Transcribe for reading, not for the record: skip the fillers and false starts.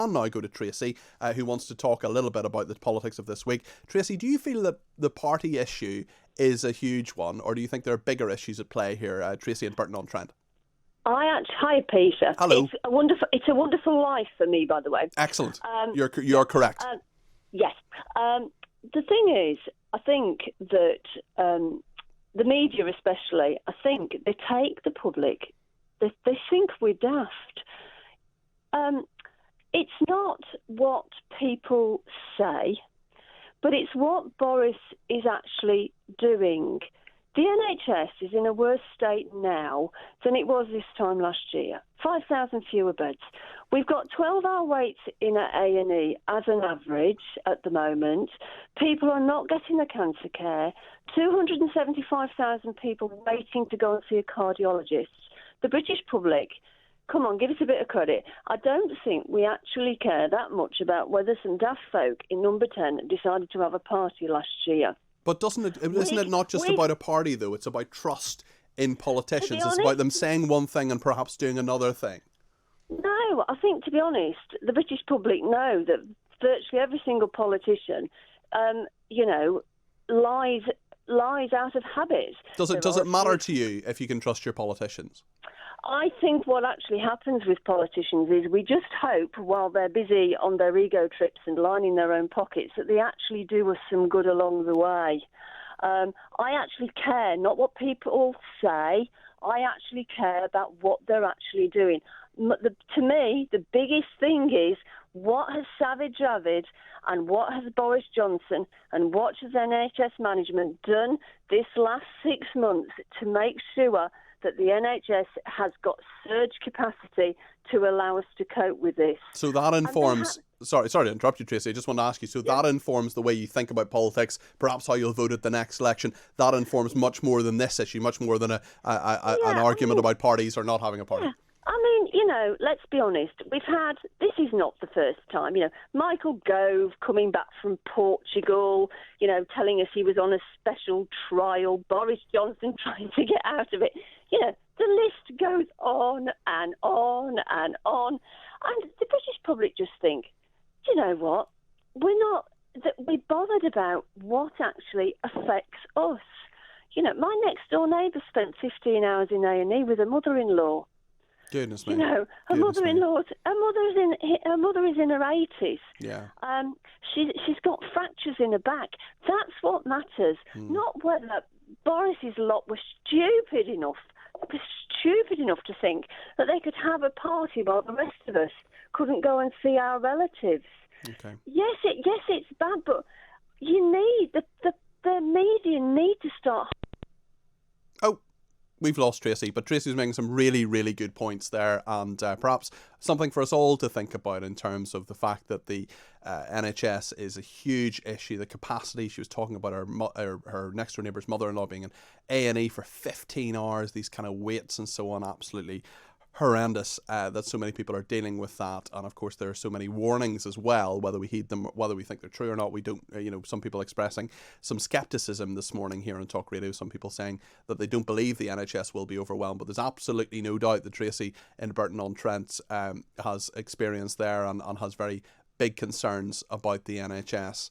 And now go to Tracey, who wants to talk a little bit about the politics of this week. Tracey, do you feel that the party issue is a huge one, or do you think there are bigger issues at play here? Tracey and Burton on Trent. Hi, Peter. Hello. It's a wonderful life for me, by the way. Excellent. You're correct. Yes. The thing is, I think that the media, especially, I think they take the public. They think we're daft. It's not what people say, but it's what Boris is actually doing. The NHS is in a worse state now than it was this time last year. 5,000 fewer beds. We've got 12-hour waits in at A&E as an average at the moment. People are not getting the cancer care. 275,000 people waiting to go and see a cardiologist. The British public, come on, give us a bit of credit. I don't think we actually care that much about whether some daft folk in number 10 decided to have a party last year. But isn't it not just about a party, though? It's about trust in politicians. It's about them saying one thing and perhaps doing another thing. No, I think, to be honest, the British public know that virtually every single politician, lies out of habit. Does it matter to you if you can trust your politicians? I think what actually happens with politicians is we just hope, while they're busy on their ego trips and lining their own pockets, that they actually do us some good along the way. I actually care, not what people say. I actually care about what they're actually doing. To me, the biggest thing is, what has Savage Javid and what has Boris Johnson and what has NHS management done this last 6 months to make sure that the NHS has got surge capacity to allow us to cope with this? So that informs... Sorry to interrupt you, Tracey. I just want to ask you. So that informs the way you think about politics, perhaps how you'll vote at the next election. That informs much more than this issue, much more than an argument about parties or not having a party. Yeah. Let's be honest. This is not the first time. Michael Gove coming back from Portugal, telling us he was on a special trial. Boris Johnson trying to get out of it. The list goes on and on and on. And the British public just think, do you know what? We're bothered about what actually affects us. My next door neighbour spent 15 hours in A&E with her mother-in-law. Goodness me. Her mother-in-law. Her mother is in her 80s. Yeah. She's got fractures in her back. That's what matters. Not whether Boris's lot were stupid enough to think that they could have a party while the rest of us couldn't go and see our relatives. Okay. Yes, it's bad, but you need the media need to start. Oh, we've lost Tracey, but Tracey was making some really, really good points there, and perhaps something for us all to think about in terms of the fact that the NHS is a huge issue. The capacity, she was talking about her next door neighbour's mother-in-law being in A&E for 15 hours, these kind of waits and so on, absolutely horrendous that so many people are dealing with that. And of course there are so many warnings as well, whether we heed them, whether we think they're true or not. We don't, some people expressing some scepticism this morning here on Talk Radio, some people saying that they don't believe the NHS will be overwhelmed, but there's absolutely no doubt that Tracey in Burton on Trent has experience there and has very big concerns about the NHS.